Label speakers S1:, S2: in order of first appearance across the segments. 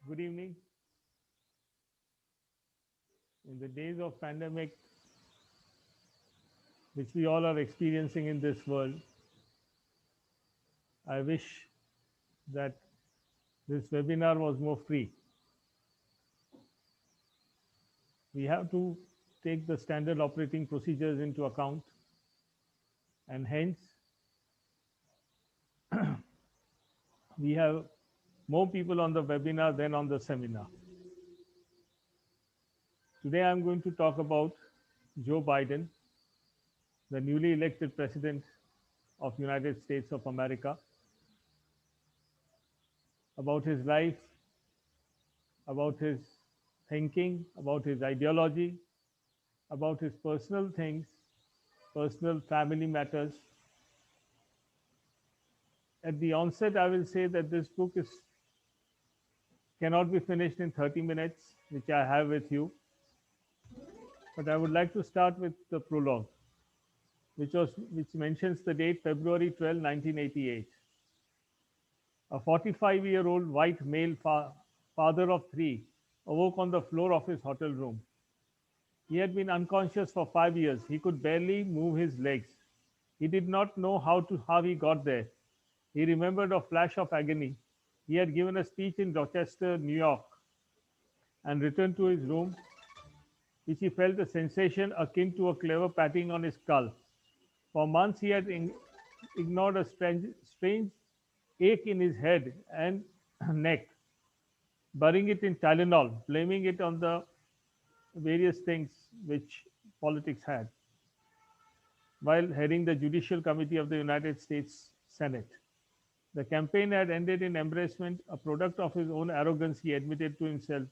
S1: Good evening. In the days of pandemic, which we all are experiencing in this world, I wish that this webinar was more free. We have to take the standard operating procedures into account, and hence we have more people on the webinar than on the seminar. Today I'm going to talk about Joe Biden, the newly elected president of United States of America, about his life, about his thinking, about his ideology, about his personal things, personal family matters. At the onset, I will say that this book is cannot be finished in 30 minutes, which I have with you. But I would like to start with the prologue, which mentions the date February 12, 1988. A 45-year-old white male father of three awoke on the floor of his hotel room. He had been unconscious for 5 years. He could barely move his legs. He did not know how he got there. He remembered a flash of agony. He had given a speech in Rochester, New York, and returned to his room, which he felt a sensation akin to a clever patting on his skull. For months, he had ignored a strange ache in his head and neck, burying it in Tylenol, blaming it on the various things which politics had, while heading the Judicial Committee of the United States Senate. The campaign had ended in embarrassment, a product of his own arrogance, he admitted to himself,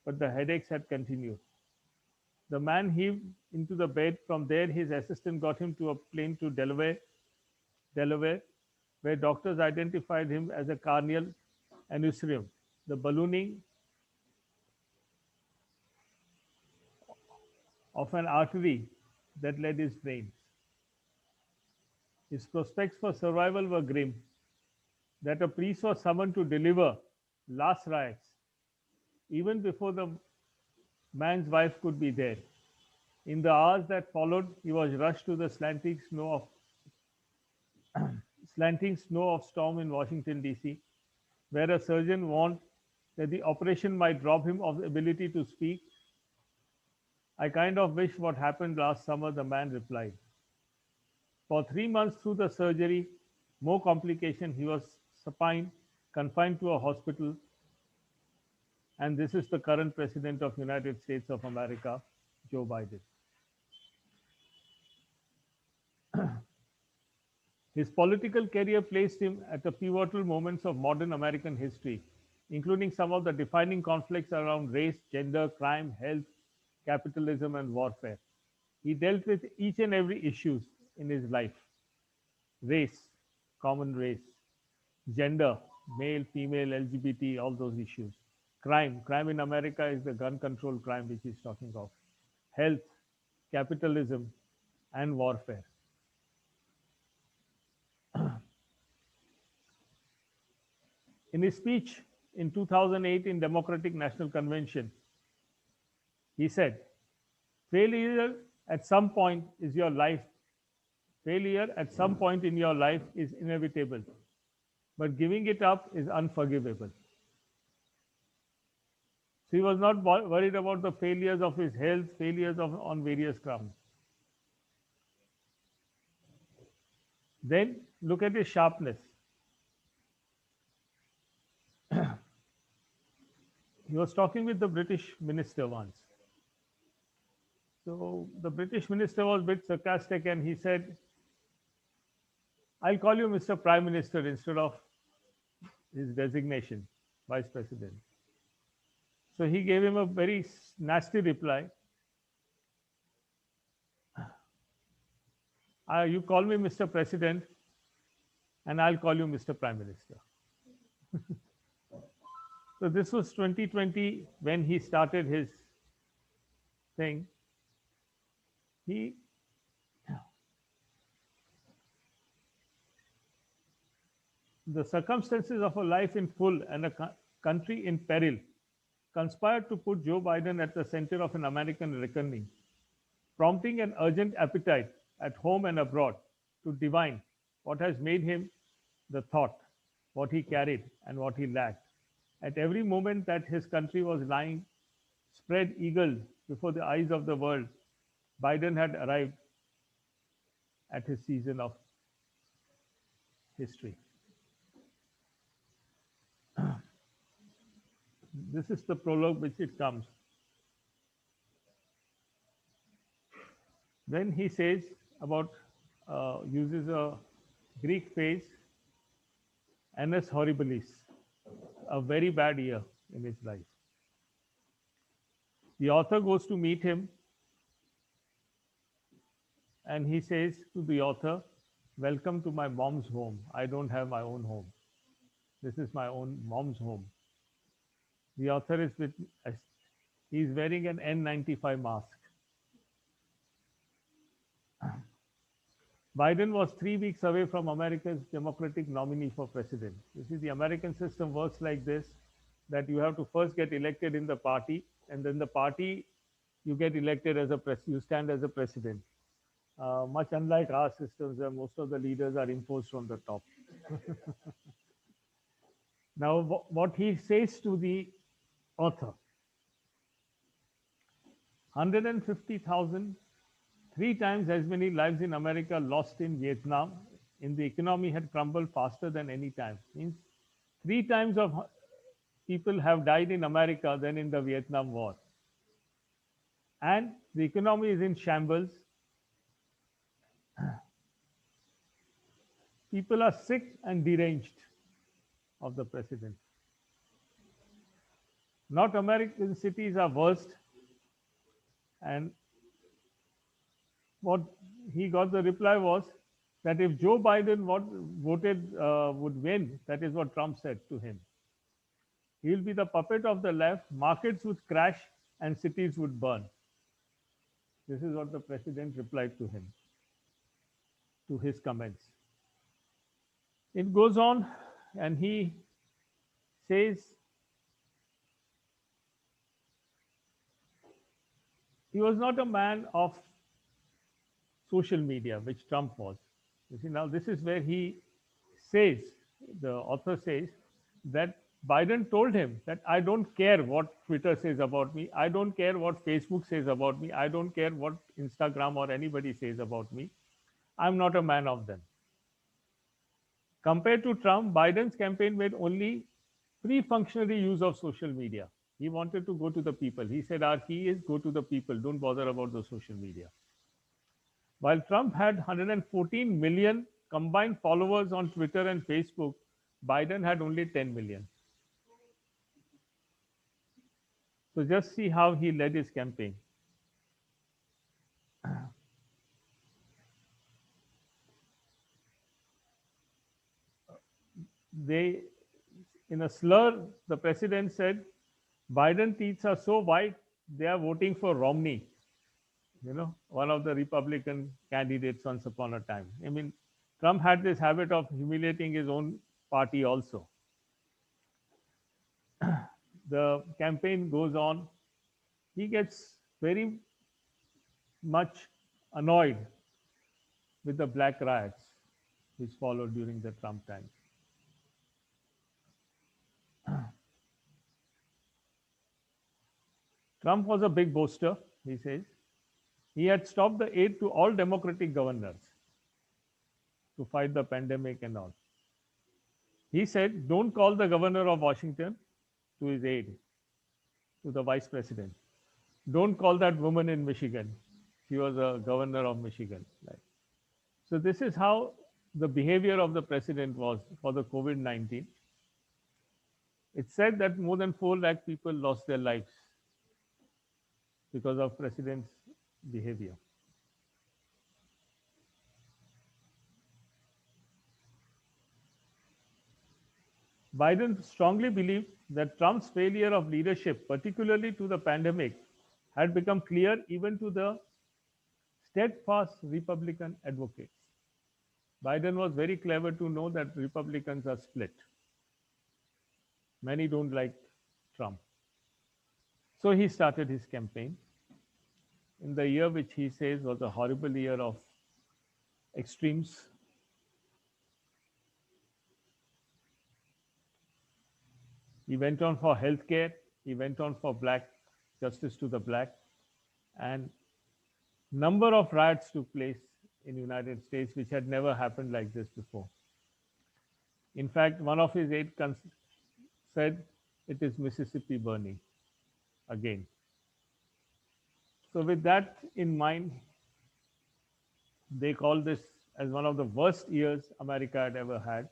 S1: but the headaches had continued. The man heaved into the bed. From there, his assistant got him to a plane to Delaware, where doctors identified him as a cardiac aneurysm, the ballooning of an artery that led his brain. His prospects for survival were grim. That a priest was summoned to deliver last rites even before the man's wife could be there. In the hours that followed, he was rushed to the slanting snow of storm in Washington, D.C., where a surgeon warned that the operation might rob him of the ability to speak. I kind of wish what happened last summer, the man replied. For 3 months through the surgery, more complication, he was supine, confined to a hospital, and this is the current president of United States of America, Joe Biden. His political career placed him at the pivotal moments of modern American history, including some of the defining conflicts around race, gender, crime, health, capitalism, and warfare. He dealt with each and every issues in his life: race, common race; gender, male, female, LGBT, all those issues; crime in America is the gun control crime which he's talking of; health, capitalism, and warfare. In his speech in 2008 in Democratic National Convention, he said, failure at some point is your life. Failure at some point in your life is inevitable, but giving it up is unforgivable. So he was not worried about the failures of his health, on various grounds. Then look at his sharpness. He was talking with the British minister once. So the British minister was a bit sarcastic and he said, I'll call you Mr. Prime Minister instead of his designation, Vice President. So he gave him a very nasty reply. You call me Mr. President and I'll call you Mr. Prime Minister. So this was 2020 when he started his thing. He the circumstances of a life in full and a country in peril conspired to put Joe Biden at the center of an American reckoning, prompting an urgent appetite at home and abroad to divine what has made him the thought, what he carried, and what he lacked. At every moment that his country was lying spread eagled before the eyes of the world, Biden had arrived at his season of history. This is the prologue which it comes. Then he says about, uses a Greek phrase, annus horribilis, a very bad year in his life. The author goes to meet him and he says to the author, welcome to my mom's home. I don't have my own home. This is my own mom's home. The author is with, he's wearing an N95 mask. Biden was 3 weeks away from America's Democratic nominee for president. You see, the American system works like this, that you have to first get elected in the party, and then the party, you get elected as you stand as a president. Much unlike our systems where most of the leaders are imposed from the top. Now, what he says to the author, 150,000, 3 times as many lives in America lost in Vietnam, in the economy had crumbled faster than any time. Means 3 times of people have died in America than in the Vietnam War. And the economy is in shambles. People are sick and deranged of the president. Not American cities are worst. And what he got the reply was that if Joe Biden would win, that is what Trump said to him. He will be the puppet of the left, markets would crash and cities would burn. This is what the president replied to him, to his comments. It goes on and he says, he was not a man of social media, which Trump was. You see, now this is where he says, the author says, that Biden told him that I don't care what Twitter says about me. I don't care what Facebook says about me. I don't care what Instagram or anybody says about me. I'm not a man of them. Compared to Trump, Biden's campaign made only pre-functionary use of social media. He wanted to go to the people. He said our key is go to the people. Don't bother about the social media. While Trump had 114 million combined followers on Twitter and Facebook, Biden had only 10 million. So just see how he led his campaign. In a slur, the president said, Biden teeth are so white, they are voting for Romney. You know, one of the Republican candidates once upon a time. I mean, Trump had this habit of humiliating his own party also. The campaign goes on. He gets very much annoyed with the black riots which followed during the Trump times. Trump was a big boaster, he says. He had stopped the aid to all Democratic governors to fight the pandemic and all. He said, don't call the governor of Washington to his aid, to the vice president. Don't call that woman in Michigan. She was a governor of Michigan. Right? So this is how the behavior of the president was for the COVID-19. It said that more than 4 lakh people lost their lives because of president's behavior. Biden strongly believed that Trump's failure of leadership, particularly to the pandemic, had become clear even to the steadfast Republican advocates. Biden was very clever to know that Republicans are split. Many don't like Trump. So he started his campaign in the year which he says was a horrible year of extremes. He went on for healthcare, he went on for black justice to the black, and number of riots took place in United States which had never happened like this before. In fact, one of his aides said it is Mississippi burning again. So with that in mind, they call this as one of the worst years America had ever had,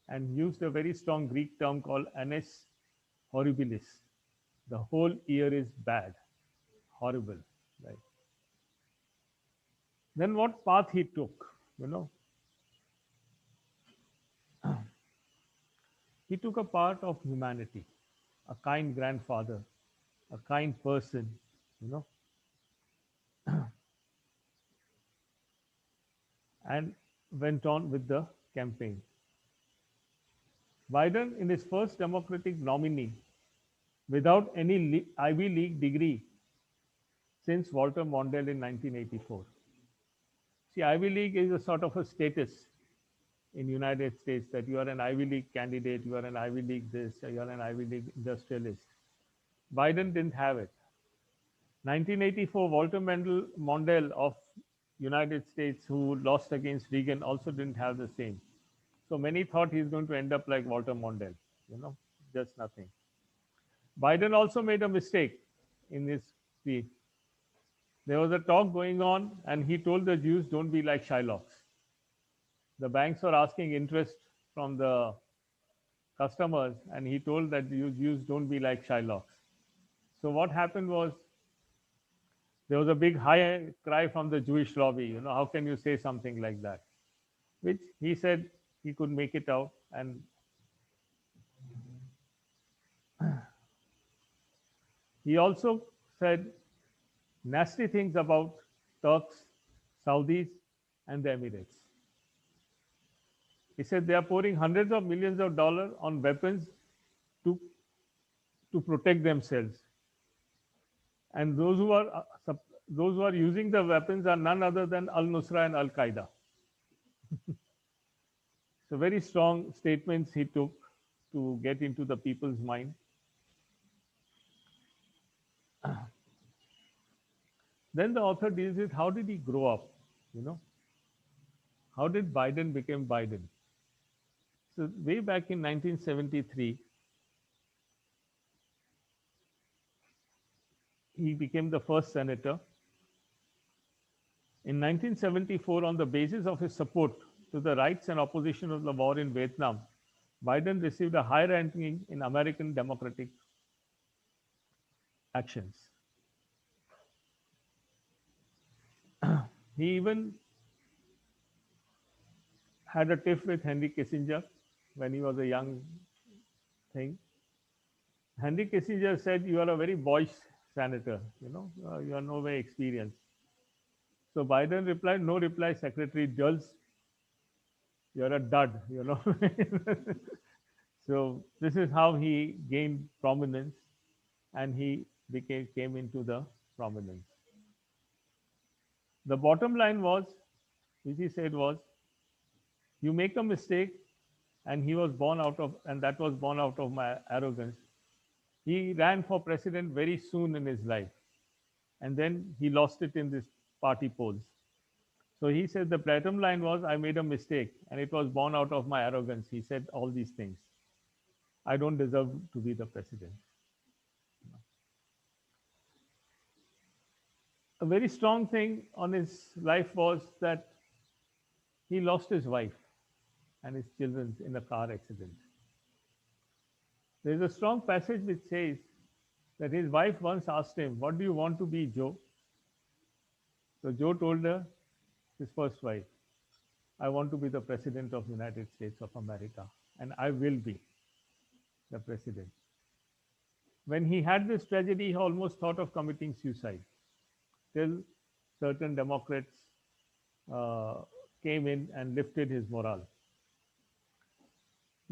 S1: and used a very strong Greek term called annes horribilis. The whole year is bad, horrible, right? Then what path he took, you know? He took a part of humanity, a kind grandfather, a kind person, you know, and went on with the campaign. Biden, in his first Democratic nominee, without any Ivy League degree since Walter Mondale in 1984. See, Ivy League is a sort of a status in United States that you are an Ivy League candidate, you are an Ivy League this, you are an Ivy League industrialist. Biden didn't have it. 1984, Walter Mondale of United States, who lost against Reagan, also didn't have the same. So many thought he's going to end up like Walter Mondale, you know, just nothing. Biden also made a mistake in his speech. There was a talk going on, and he told the Jews, don't be like Shylocks. The banks were asking interest from the customers, and he told that you Jews don't be like Shylocks. So what happened was there was a big high cry from the Jewish lobby, you know, how can you say something like that? Which he said he could make it out, and he also said nasty things about Turks, Saudis, and the Emirates. He said they are pouring hundreds of millions of dollars on weapons to, to protect themselves. And those who are using the weapons are none other than Al Nusra and Al Qaeda. So very strong statements he took to get into the people's mind. Then the author deals with how did he grow up, you know? How did Biden become Biden? So way back in 1973, he became the first senator. In 1974, on the basis of his support to the rights and opposition of the war in Vietnam, Biden received a high ranking in American Democratic actions. He even had a tiff with Henry Kissinger when he was a young thing. Henry Kissinger said, "You are a very boyish senator. You know, you are no way experienced." So Biden replied, "No reply, Secretary Dulles. You're a dud." You know. So this is how he gained prominence, and he came into the prominence. The bottom line was, which he said was, you make a mistake, and that was born out of my arrogance. He ran for president very soon in his life, and then he lost it in this party polls. So he said the bottom line was, I made a mistake, and it was born out of my arrogance. He said all these things. I don't deserve to be the president. A very strong thing on his life was that he lost his wife and his children in a car accident. There is a strong passage which says that his wife once asked him, "What do you want to be, Joe?" So Joe told her, his first wife, "I want to be the president of the United States of America, and I will be the president." When he had this tragedy, he almost thought of committing suicide till certain Democrats came in and lifted his morale.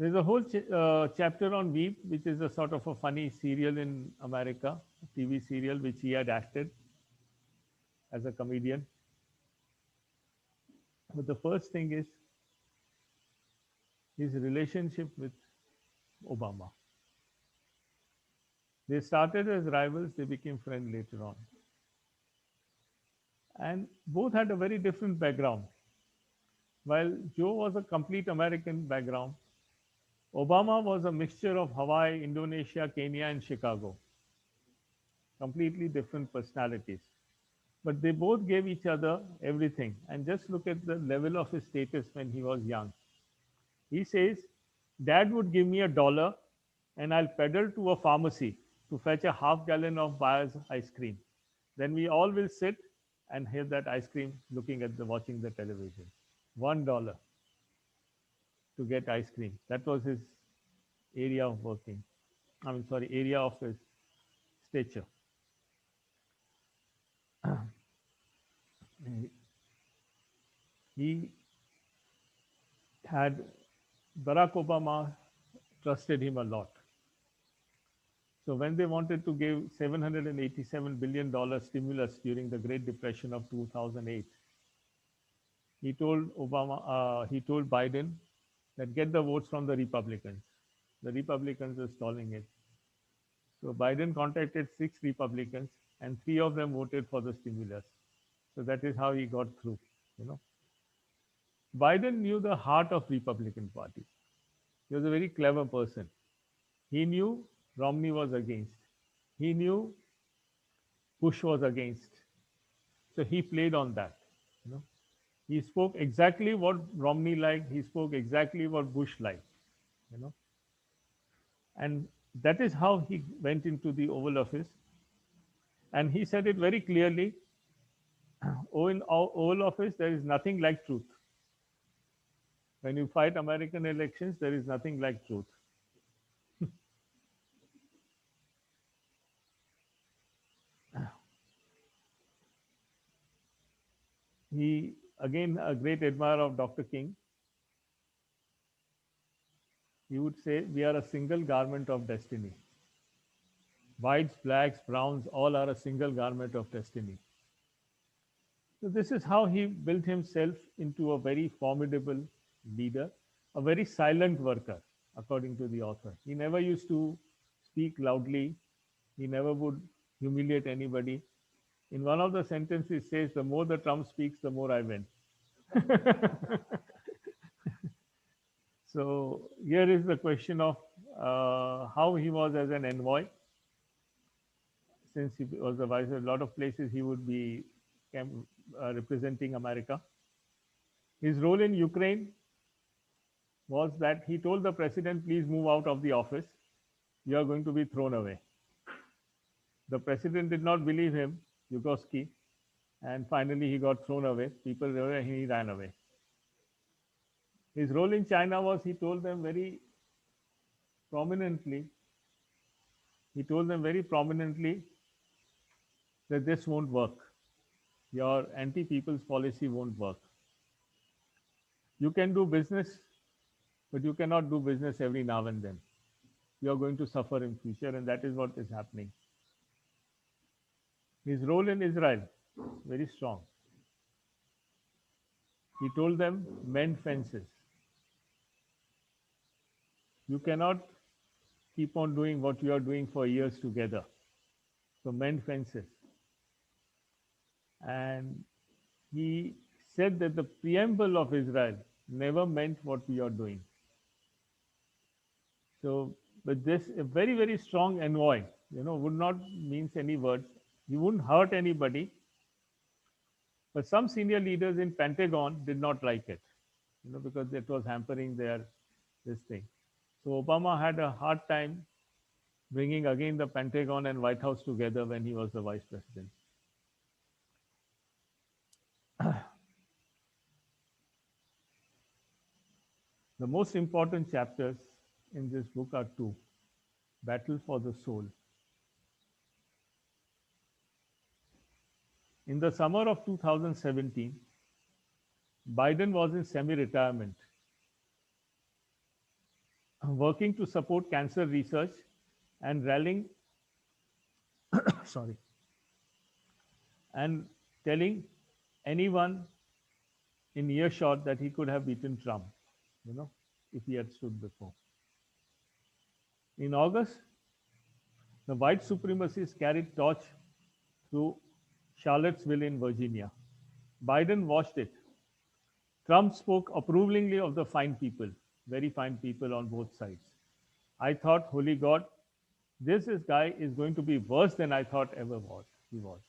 S1: There's a whole chapter on Veep, which is a sort of a funny serial in America, a TV serial which he had acted as a comedian. But the first thing is his relationship with Obama. They started as rivals, they became friends later on. And both had a very different background. While Joe was a complete American background, Obama was a mixture of Hawaii, Indonesia, Kenya, and Chicago. Completely different personalities. But they both gave each other everything. And just look at the level of his status when he was young. He says, Dad would give me $1 and I'll pedal to a pharmacy to fetch a half gallon of Bayer's ice cream. Then we all will sit and have that ice cream looking at watching the television. $1 to get ice cream. That was his area of working. Area of his stature. He had Barack Obama trusted him a lot. So when they wanted to give $787 billion stimulus during the Great Depression of 2008, he told Biden that get the votes from the Republicans. The Republicans were stalling it. So Biden contacted 6 Republicans and 3 of them voted for the stimulus. So that is how he got through, you know. Biden knew the heart of Republican Party. He was a very clever person. He knew Romney was against. He knew Bush was against. So he played on that. You know, he spoke exactly what Romney liked. He spoke exactly what Bush liked. You know, and that is how he went into the Oval Office. And he said it very clearly. Oh, in Oval Office, there is nothing like truth. When you fight American elections, there is nothing like truth. He, again, a great admirer of Dr. King. He would say, we are a single garment of destiny. Whites, blacks, browns, all are a single garment of destiny. So this is how he built himself into a very formidable leader, a very silent worker, according to the author. He never used to speak loudly. He never would humiliate anybody. In one of the sentences, it says, the more the Trump speaks, the more I win. So here is the question of how he was as an envoy. Since he was the vice, a lot of places he would be representing America. His role in Ukraine was that he told the president, please move out of the office. You are going to be thrown away. The president did not believe him, Yugoski, and finally he got thrown away. People were and he ran away. His role in China was he told them very prominently, that this won't work. Your anti-people's policy won't work. You can do business, but you cannot do business every now and then. You are going to suffer in future, and that is what is happening. His role in Israel, very strong. He told them, mend fences. You cannot keep on doing what you are doing for years together. So mend fences. And he said that the preamble of Israel never meant what we are doing. So, but this a very, very strong envoy, would not means any words. He wouldn't hurt anybody. But some senior leaders in Pentagon did not like it, because it was hampering this thing. So Obama had a hard time bringing again the Pentagon and White House together when he was the vice president. The most important chapters in this book are two: Battle for the Soul. In the summer of 2017, Biden was in semi-retirement. working to support cancer research and rallying, sorry, and telling anyone in earshot that he could have beaten Trump, you know, if he had stood before. In August, the white supremacists carried torch through Charlottesville in Virginia. Biden watched it. Trump spoke approvingly of the fine people, very fine people on both sides. I thought, holy God, this guy is going to be worse than I thought ever was. He was.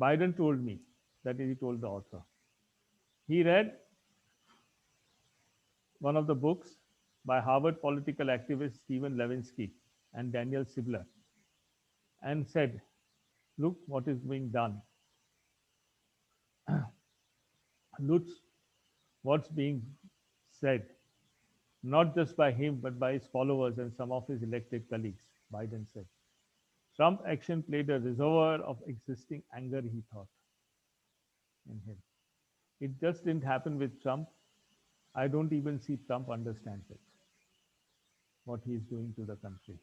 S1: Biden told me, that is, he told the author. He read one of the books by Harvard political activist Stephen Levinsky and Daniel Sibler and said, look what is being done. Look what's being said, not just by him, but by his followers and some of his elected colleagues, Biden said. Trump action played a reservoir of existing anger, he thought, in him. It just didn't happen with Trump. I don't even see Trump understands it, what he's doing to the country.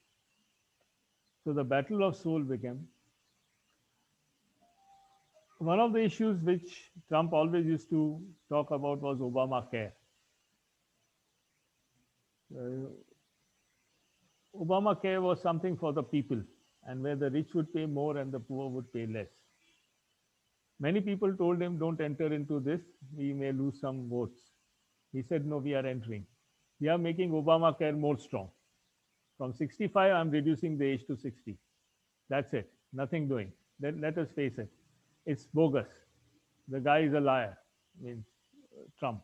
S1: So the battle of soul began. One of the issues which Trump always used to talk about was Obamacare. Uh, Obamacare was something for the people, and where the rich would pay more and the poor would pay less. Many people told him, don't enter into this, we may lose some votes. He said, no, we are entering. We are making Obamacare more strong. From 65, I'm reducing the age to 60. That's it. Nothing doing. Then let us face it. It's bogus. The guy is a liar, means Trump.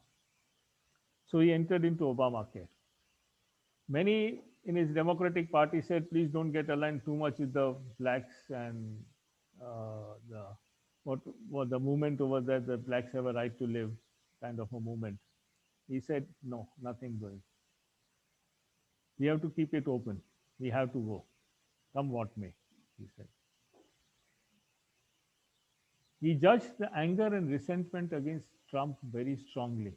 S1: So he entered into Obamacare. Many in his Democratic Party said, please don't get aligned too much with the blacks and the what the movement over there, the blacks have a right to live kind of a movement. He said, no, nothing doing. We have to keep it open. We have to go, come what may, he said. He judged the anger and resentment against Trump very strongly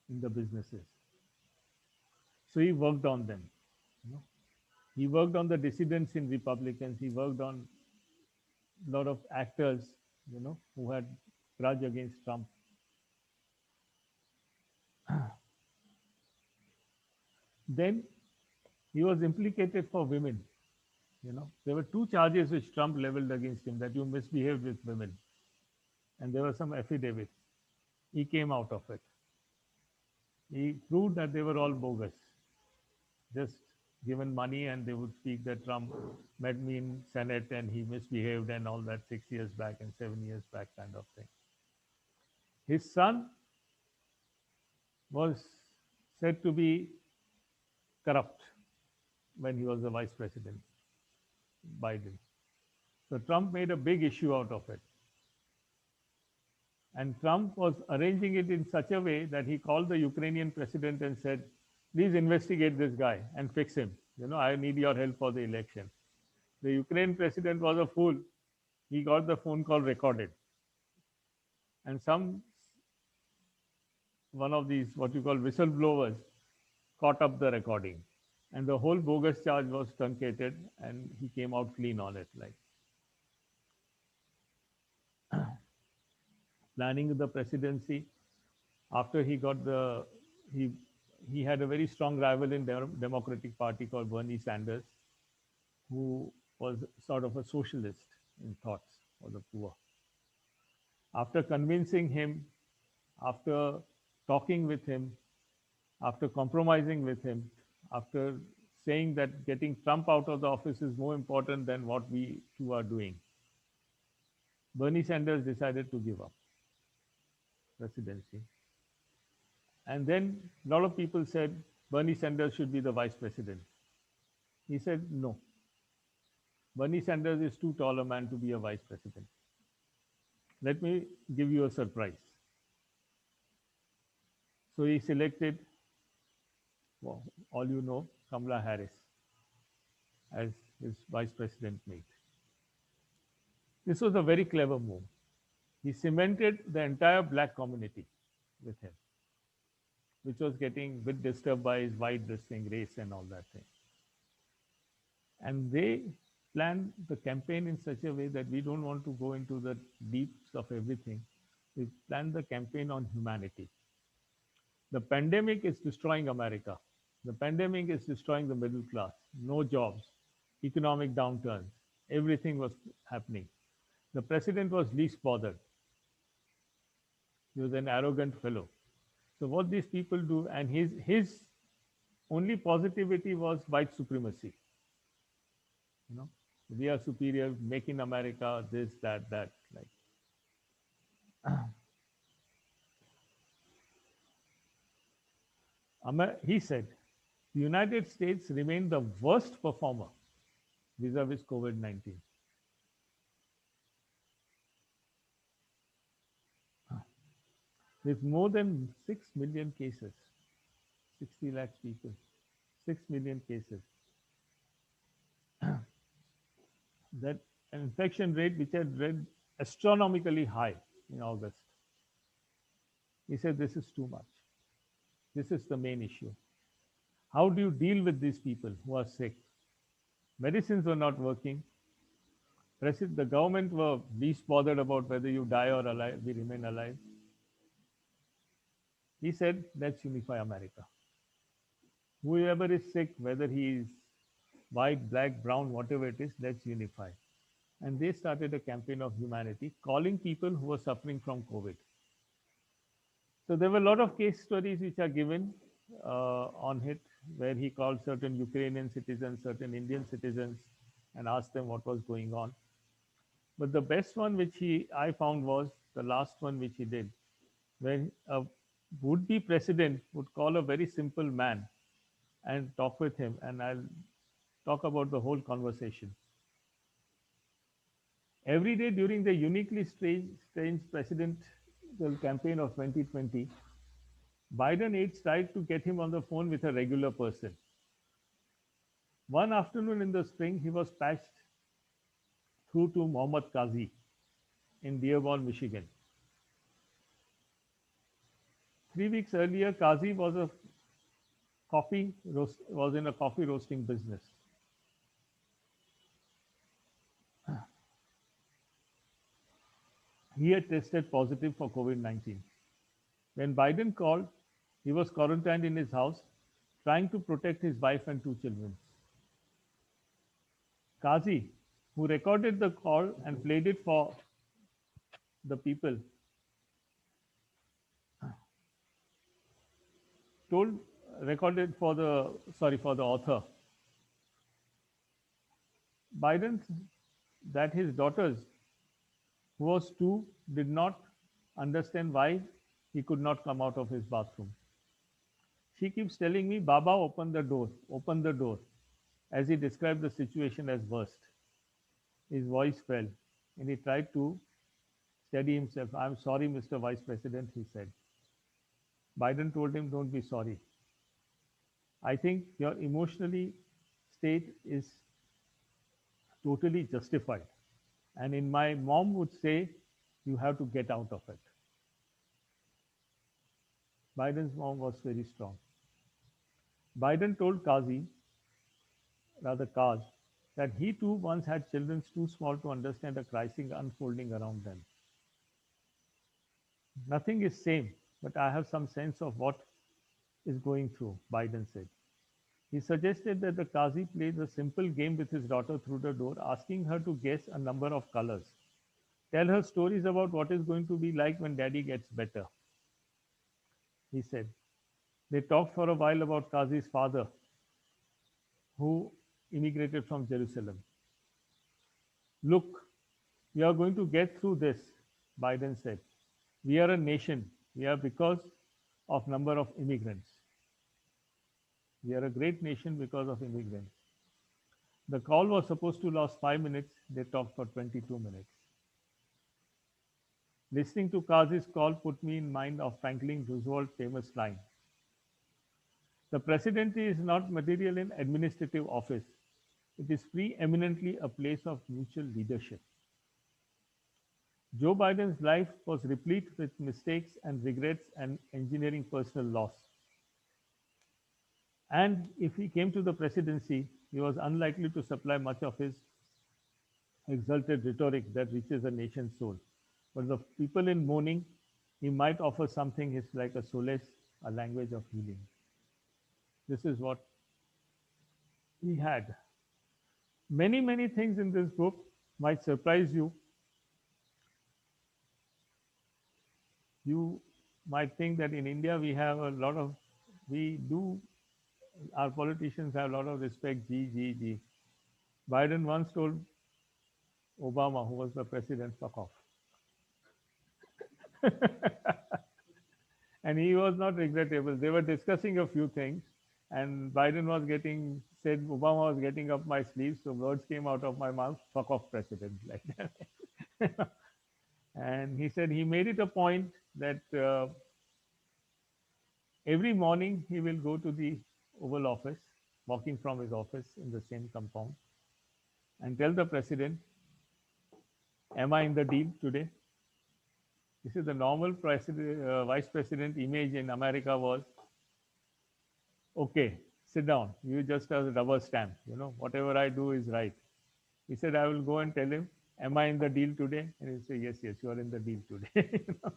S1: in the businesses. So he worked on them. You know? He worked on the dissidents in Republicans. He worked on a lot of actors, who had grudge against Trump. Then he was implicated for women. There were two charges which Trump leveled against him, that you misbehaved with women. And there were some affidavits. He came out of it. He proved that they were all bogus, just given money, and they would speak that Trump met me in Senate and he misbehaved and all that 6 years back and 7 years back kind of thing. His son was said to be corrupt when he was the vice president, Biden. So Trump made a big issue out of it. And Trump was arranging it in such a way that he called the Ukrainian president and said, please investigate this guy and fix him. I need your help for the election. The Ukraine president was a fool. He got the phone call recorded. And one of these, what you call whistleblowers, caught up the recording. And the whole bogus charge was truncated and he came out clean on it. Like planning the presidency, after he got he had a very strong rival in the Democratic Party called Bernie Sanders, who was sort of a socialist in thoughts for the poor. After convincing him, after talking with him, after compromising with him, after saying that getting Trump out of the office is more important than what we two are doing, Bernie Sanders decided to give up presidency. And then a lot of people said Bernie Sanders should be the vice president. He said, no. Bernie Sanders is too tall a man to be a vice president. Let me give you a surprise. So he selected, well, all you know, Kamala Harris as his vice president mate. This was a very clever move. He cemented the entire black community with him. which was getting a bit disturbed by his white this thing, race and all that thing. And they planned the campaign in such a way that we don't want to go into the deeps of everything. We planned the campaign on humanity. The pandemic is destroying America. The pandemic is destroying the middle class. No jobs, economic downturns, everything was happening. The president was least bothered. He was an arrogant fellow. So what these people do, and his only positivity was white supremacy. You know, we are superior, make in America, this, that, that. Like he said, the United States remained the worst performer vis-a-vis COVID-19. With more than 6 million cases, 60 lakhs people, 6 million cases. That infection rate, which had read astronomically high in August. He said, this is too much. This is the main issue. How do you deal with these people who are sick? Medicines were not working. The government were least bothered about whether you die or alive, we remain alive. He said, let's unify America. Whoever is sick, whether he is white, black, brown, whatever it is, let's unify. And they started a campaign of humanity, calling people who were suffering from COVID. So there were a lot of case stories which are given on it, where he called certain Ukrainian citizens, certain Indian citizens, and asked them what was going on. But the best one which I found was the last one which he did, when a would-be president would call a very simple man and talk with him, and I'll talk about the whole conversation. Every day during the uniquely strange presidential campaign of 2020, Biden aides tried to get him on the phone with a regular person. One afternoon in the spring, he was patched through to Mohammad Kazi in Dearborn, Michigan. 3 weeks earlier, Kazi was in a coffee roasting business. He had tested positive for COVID-19. When Biden called, he was quarantined in his house, trying to protect his wife and 2 children. Kazi, who recorded the call and played it for the people, told recorded for the author Biden that his daughters, who was 2, did not understand why he could not come out of his bathroom. She keeps telling me, Baba, open the door, as he described the situation as worst. His voice fell, and he tried to steady himself. I'm sorry, Mr. Vice President, he said. Biden told him, don't be sorry. I think your emotionally state is totally justified. And in my mom would say, you have to get out of it. Biden's mom was very strong. Biden told Kaz, that he too once had children too small to understand a crisis unfolding around them. Nothing is same, but I have some sense of what is going through, Biden said. He suggested that the Kazi plays a simple game with his daughter through the door, asking her to guess a number of colors. Tell her stories about what it's going to be like when daddy gets better, he said. They talked for a while about Kazi's father, who immigrated from Jerusalem. Look, we are going to get through this, Biden said. We are a nation. We are because of number of immigrants. We are a great nation because of immigrants. The call was supposed to last 5 minutes. They talked for 22 minutes. Listening to Kazi's call put me in mind of Franklin Roosevelt's famous line. The presidency is not material in administrative office. It is preeminently a place of mutual leadership. Joe Biden's life was replete with mistakes and regrets and engineering personal loss. And if he came to the presidency, he was unlikely to supply much of his exalted rhetoric that reaches a nation's soul. But the people in mourning, he might offer something is like a solace, a language of healing. This is what he had. Many, many things in this book might surprise you. You might think that in India we have a lot of, we do, our politicians have a lot of respect, G, G, G. Biden once told Obama, who was the president, fuck off. And he was not regrettable. They were discussing a few things, and Biden was getting said Obama was getting up my sleeves, so words came out of my mouth, fuck off, president, like that. And he said he made it a point that every morning he will go to the Oval Office, walking from his office in the same compound, and tell the president, "Am I in the deal today?" This is the normal vice president image in America was, okay, sit down. You just have a rubber stamp. You know, whatever I do is right. He said, I will go and tell him, am I in the deal today? And he'll say, yes, yes, you are in the deal today. You know?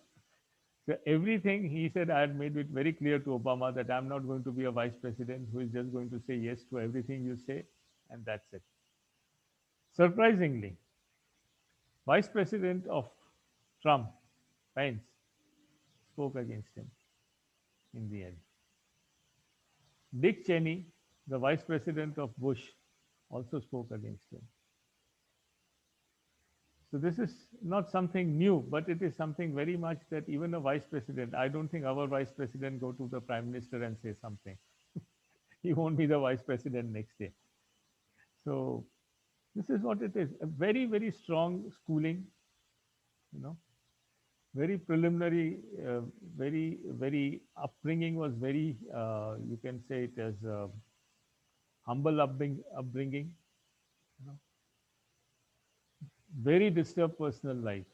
S1: So everything he said, I had made it very clear to Obama that I'm not going to be a vice president who is just going to say yes to everything you say, and that's it. Surprisingly, Vice President of Trump, Pence, spoke against him in the end. Dick Cheney, the Vice President of Bush, also spoke against him. So this is not something new, but it is something very much that even a vice president, I don't think our vice president go to the prime minister and say something. He won't be the vice president next day. So this is what it is. A very, very strong schooling, you know, very preliminary, very, very upbringing was very, you can say it as humble upbringing, you know, very disturbed personal life,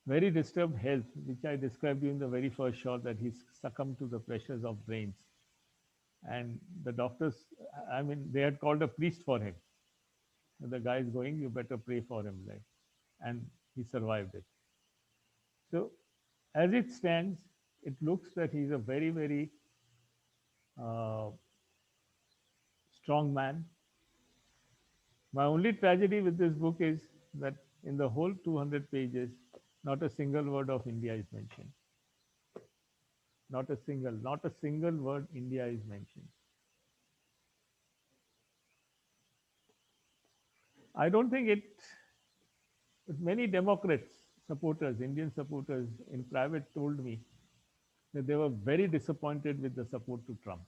S1: very disturbed health, which I described you in the very first shot that he's succumbed to the pressures of brains. And the doctors, I mean, they had called a priest for him. And the guy is going, you better pray for him. Like, and he survived it. So, as it stands, it looks that he's a very, very uh, strong man. My only tragedy with this book is that in the whole 200 pages, not a single word of India is mentioned. Not a single word India is mentioned. I don't think it, many Democrats supporters, Indian supporters in private told me that they were very disappointed with the support to Trump.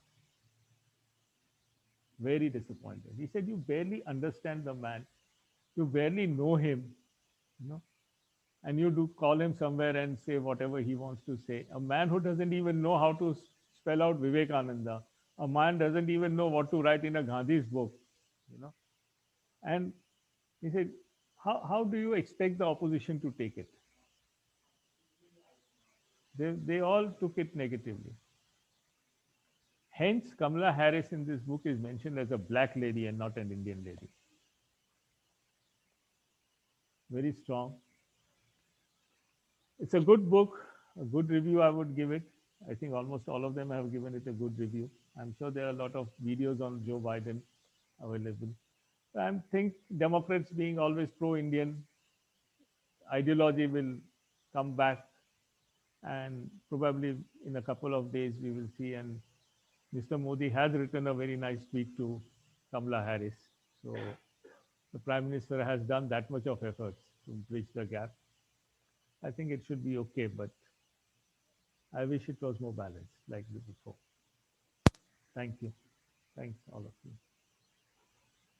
S1: Very disappointed. He said, you barely understand the man, you barely know him, you know, and you do call him somewhere and say whatever he wants to say. A man who doesn't even know how to spell out Vivekananda, a man doesn't even know what to write in a Gandhi's book, you know. And he said, how do you expect the opposition to take it? They all took it negatively. Hence, Kamala Harris in this book is mentioned as a black lady and not an Indian lady. Very strong. It's a good book, a good review I would give it. I think almost all of them have given it a good review. I'm sure there are a lot of videos on Joe Biden available. I think Democrats being always pro-Indian, ideology will come back, and probably in a couple of days we will see. And Mr. Modi has written a very nice tweet to Kamala Harris. So the Prime Minister has done that much of efforts to bridge the gap. I think it should be okay, but I wish it was more balanced like before. Thank you. Thanks, all of you.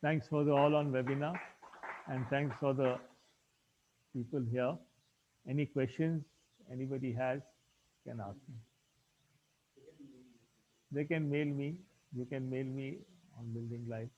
S1: Thanks for the all on webinar, and thanks for the people here. Any questions anybody has can ask me. They can mail me. You can mail me on Building Live.